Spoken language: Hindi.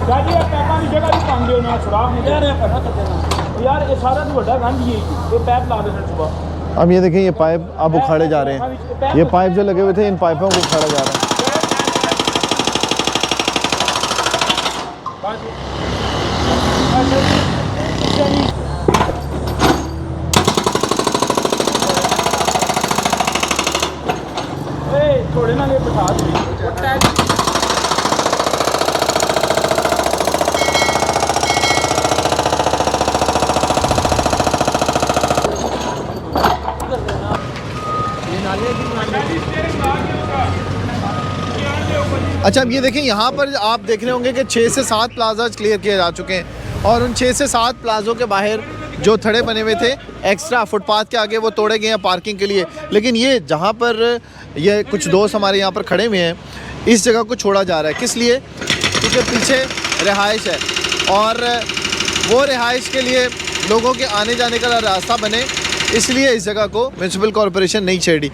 डैडी पैपों की जगह भी पाँगे उन्हें सुराख नहीं दे रहे पैसा करते यार ये सारा तो बड़ा गंद ही है ये पैप ला देना सुबह। अब ये देखें, ये पाइप अब उखाड़े जा रहे हैं। ये पाइप जो लगे हुए थे, इन पाइपों को उखाड़ा जा रहा है। थोड़े ना ये बिठा दी अच्छा, अब ये देखें, यहाँ पर आप देख रहे होंगे कि 6 से 7 प्लाजा क्लियर किए जा चुके हैं और उन 6 से 7 प्लाजों के बाहर जो थड़े बने हुए थे एक्स्ट्रा फुटपाथ के आगे, वो तोड़े गए हैं पार्किंग के लिए। लेकिन ये जहाँ पर ये कुछ दोस्त हमारे यहाँ पर खड़े हुए हैं, इस जगह को छोड़ा जा रहा है। किस लिए? क्योंकि पीछे रिहाइश है और वो रिहाइश के लिए लोगों के आने जाने का रास्ता बने, इसलिए इस जगह को म्यूनसिपल कॉरपोरेशन नहीं छेड़ी।